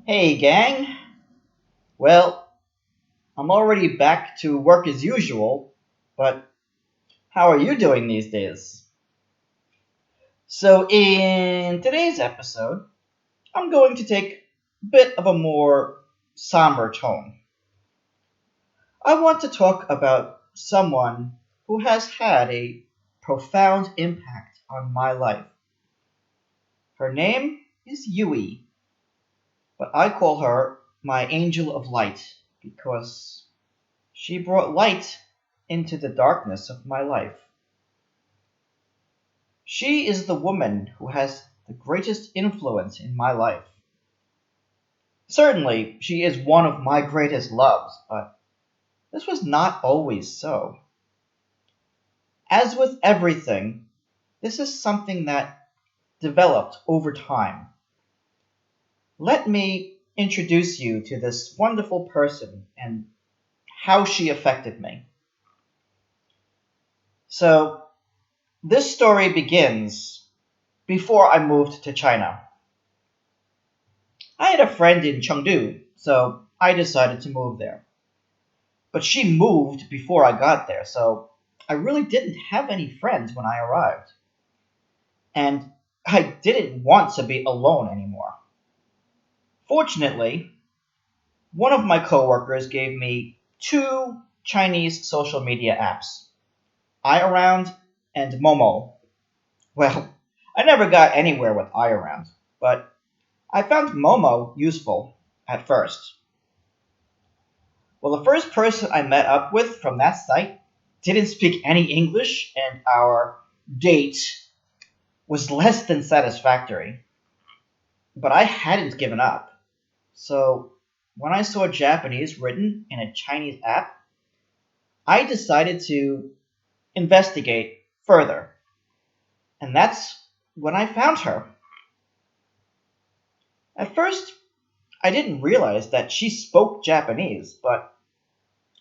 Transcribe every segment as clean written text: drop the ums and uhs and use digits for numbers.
Hey, gang. Well, I'm already back to work as usual, but how are you doing these days? So, in today's episode, I'm going to take a bit of a more somber tone. I want to talk about someone who has had a profound impact on my life. Her name is Yui, but I call her my angel of light because she brought light into the darkness of my life. She is the woman who has the greatest influence in my life. Certainly, she is one of my greatest loves, but this was not always so. As with everything, this is something that developed over time. Let me introduce you to this wonderful person and how she affected me. So, this story begins before I moved to China. I had a friend in Chengdu, so I decided to move there. But she moved before I got there, so I really didn't have any friends when I arrived. And I didn't want to be alone anymore. Fortunately, one of my coworkers gave me two Chinese social media apps, iAround and Momo. Well, I never got anywhere with iAround, but I found Momo useful at first. Well, the first person I met up with from that site didn't speak any English, and our date was less than satisfactory. But I hadn't given up. So when I saw Japanese written in a Chinese app, I decided to investigate further. And that's when I found her. At first, I didn't realize that she spoke Japanese, but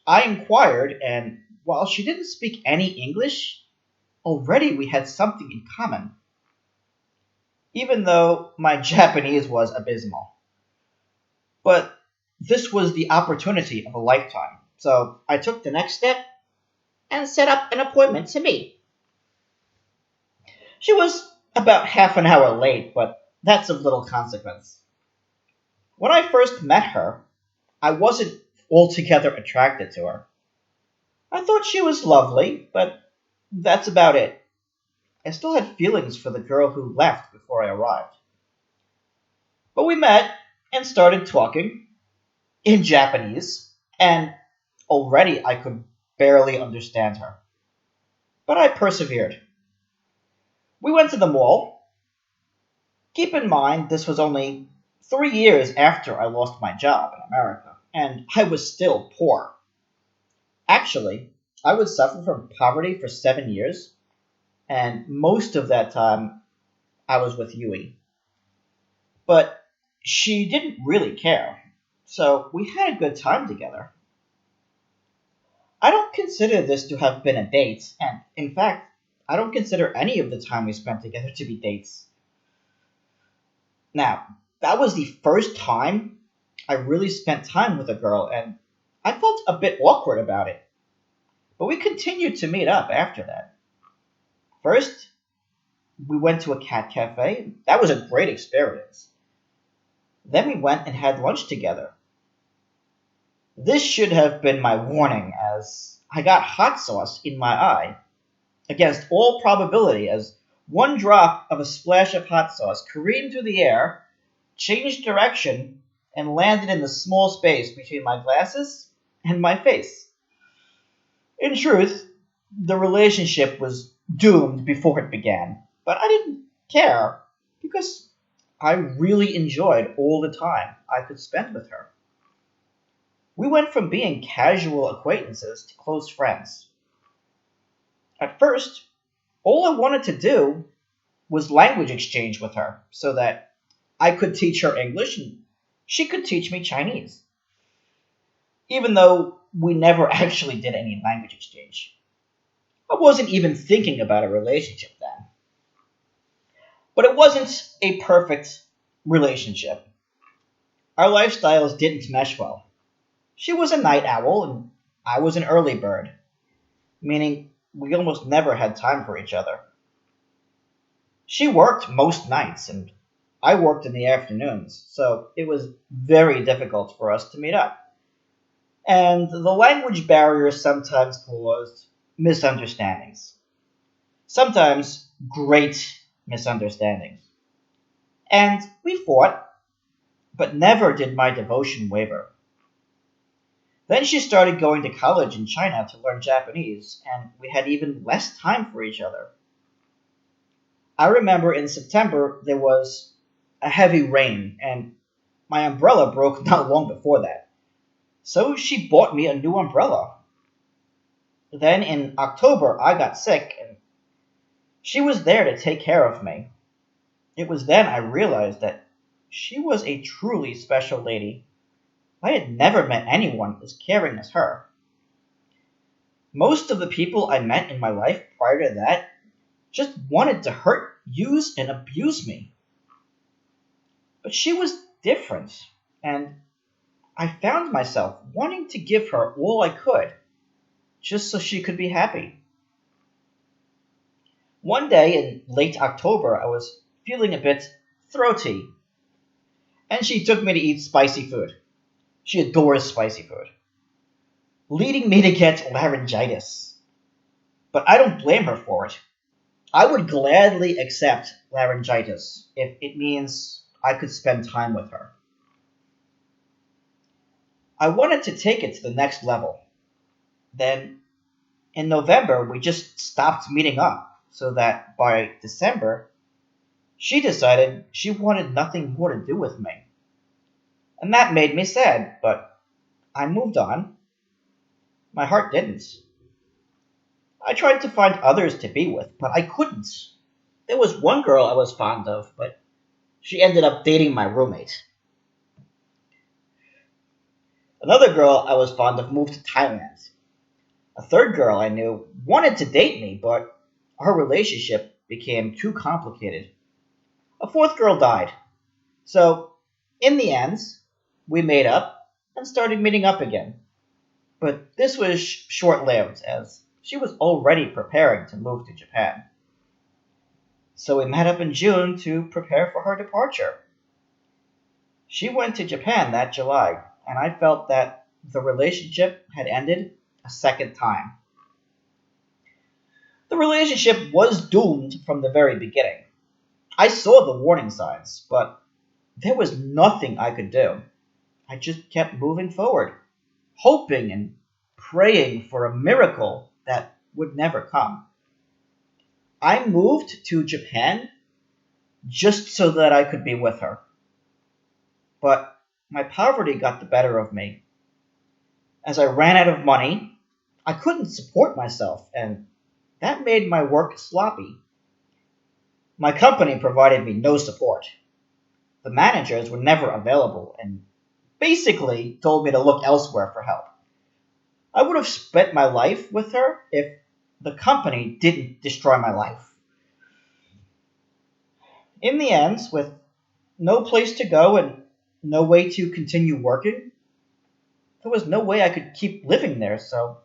I inquired, and while she didn't speak any English, already we had something in common, even though my Japanese was abysmal. But this was the opportunity of a lifetime, so I took the next step and set up an appointment to meet. She was about half an hour late, but that's of little consequence. When I first met her, I wasn't altogether attracted to her. I thought she was lovely, but that's about it. I still had feelings for the girl who left before I arrived. But we met and started talking in Japanese, and already I could barely understand her. But I persevered. We went to the mall. Keep in mind, this was only 3 years after I lost my job in America, and I was still poor. Actually, I would suffer from poverty for 7 years, and most of that time I was with Yui. But she didn't really care, so we had a good time together. I don't consider this to have been a date, and in fact, I don't consider any of the time we spent together to be dates. Now, that was the first time I really spent time with a girl, and I felt a bit awkward about it. But we continued to meet up after that. First, we went to a cat cafe. That was a great experience. Then we went and had lunch together. This should have been my warning, as I got hot sauce in my eye. Against all probability, as one drop of a splash of hot sauce careened through the air, changed direction, and landed in the small space between my glasses and my face. In truth, the relationship was doomed before it began, but I didn't care because I really enjoyed all the time I could spend with her. We went from being casual acquaintances to close friends. At first, all I wanted to do was language exchange with her so that I could teach her English and she could teach me Chinese, even though we never actually did any language exchange. I wasn't even thinking about a relationship then. But it wasn't a perfect relationship. Our lifestyles didn't mesh well. She was a night owl and I was an early bird, meaning we almost never had time for each other. She worked most nights and I worked in the afternoons, so it was very difficult for us to meet up. And the language barrier sometimes caused misunderstandings. Sometimes great misunderstandings. And we fought, but never did my devotion waver. Then she started going to college in China to learn Japanese, and we had even less time for each other. I remember in September there was a heavy rain, and my umbrella broke not long before that. So she bought me a new umbrella. Then in October I got sick, and she was there to take care of me. It was then I realized that she was a truly special lady. I had never met anyone as caring as her. Most of the people I met in my life prior to that just wanted to hurt, use, and abuse me. But she was different, and I found myself wanting to give her all I could, just so she could be happy. One day in late October, I was feeling a bit throaty, and she took me to eat spicy food. She adores spicy food, leading me to get laryngitis. But I don't blame her for it. I would gladly accept laryngitis if it means I could spend time with her. I wanted to take it to the next level. Then, in November, we just stopped meeting up so that by December, she decided she wanted nothing more to do with me. And that made me sad, but I moved on. My heart didn't. I tried to find others to be with, but I couldn't. There was one girl I was fond of, but she ended up dating my roommate. Another girl I was fond of moved to Thailand. A third girl I knew wanted to date me, but our relationship became too complicated. A fourth girl died. So, in the end, we made up and started meeting up again. But this was short lived, as she was already preparing to move to Japan. So we met up in June to prepare for her departure. She went to Japan that July, and I felt that the relationship had ended a second time. The relationship was doomed from the very beginning. I saw the warning signs, but there was nothing I could do. I just kept moving forward, hoping and praying for a miracle that would never come. I moved to Japan just so that I could be with her. But my poverty got the better of me. As I ran out of money, I couldn't support myself, and that made my work sloppy. My company provided me no support. The managers were never available and basically told me to look elsewhere for help. I would have spent my life with her if the company didn't destroy my life. In the end, with no place to go and no way to continue working, there was no way I could keep living there, so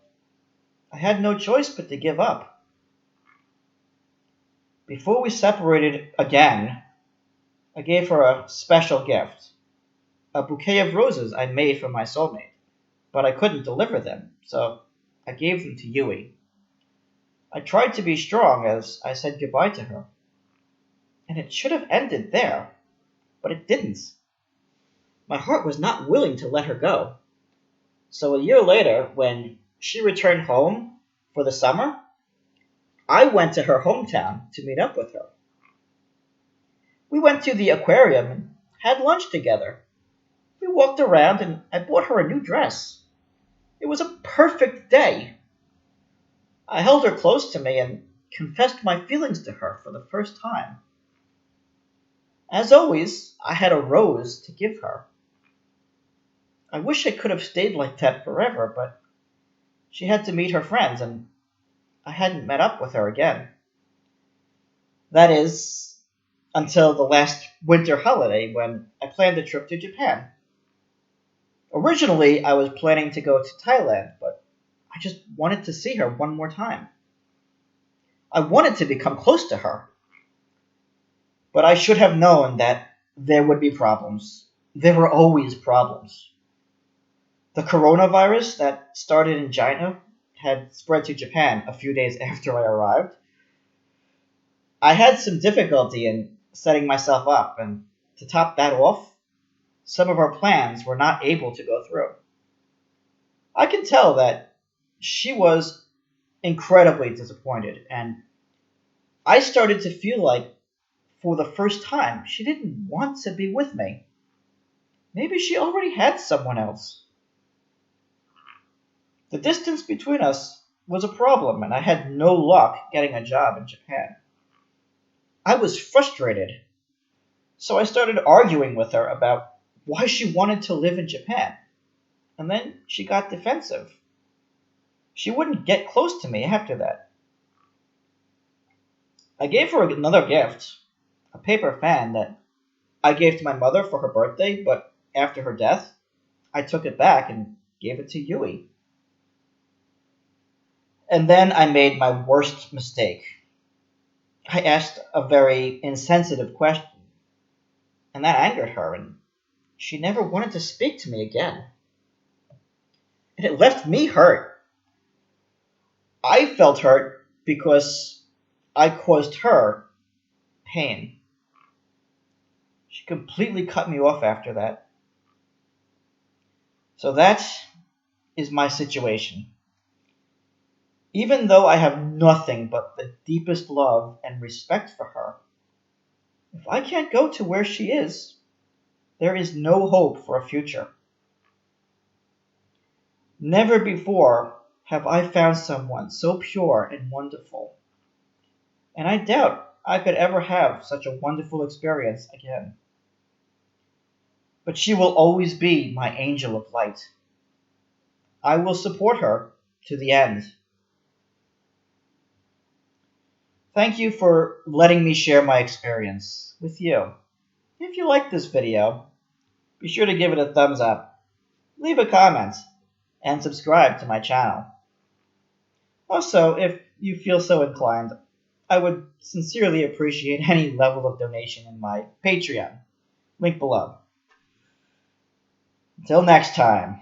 I had no choice but to give up. Before we separated again, I gave her a special gift, a bouquet of roses I made for my soulmate, but I couldn't deliver them, so I gave them to Yui. I tried to be strong as I said goodbye to her, and it should have ended there, but it didn't. My heart was not willing to let her go. So a year later, when she returned home for the summer, I went to her hometown to meet up with her. We went to the aquarium and had lunch together. We walked around and I bought her a new dress. It was a perfect day. I held her close to me and confessed my feelings to her for the first time. As always, I had a rose to give her. I wish I could have stayed like that forever, but she had to meet her friends and I hadn't met up with her again. That is, until the last winter holiday when I planned a trip to Japan. Originally, I was planning to go to Thailand, but I just wanted to see her one more time. I wanted to become close to her, but I should have known that there would be problems. There were always problems. The coronavirus that started in China had spread to Japan a few days after I arrived. I had some difficulty in setting myself up, and to top that off, some of our plans were not able to go through. I can tell that she was incredibly disappointed, and I started to feel like, for the first time, she didn't want to be with me. Maybe she already had someone else. The distance between us was a problem, and I had no luck getting a job in Japan. I was frustrated, so I started arguing with her about why she wanted to live in Japan, and then she got defensive. She wouldn't get close to me after that. I gave her another gift, a paper fan that I gave to my mother for her birthday, but after her death, I took it back and gave it to Yui. And then I made my worst mistake. I asked a very insensitive question, and that angered her, and she never wanted to speak to me again. And it left me hurt. I felt hurt because I caused her pain. She completely cut me off after that. So that is my situation. Even though I have nothing but the deepest love and respect for her, if I can't go to where she is, there is no hope for a future. Never before have I found someone so pure and wonderful, and I doubt I could ever have such a wonderful experience again. But she will always be my angel of light. I will support her to the end. Thank you for letting me share my experience with you. If you like this video, be sure to give it a thumbs up, leave a comment, and subscribe to my channel. Also, if you feel so inclined, I would sincerely appreciate any level of donation in my Patreon, link below. Until next time.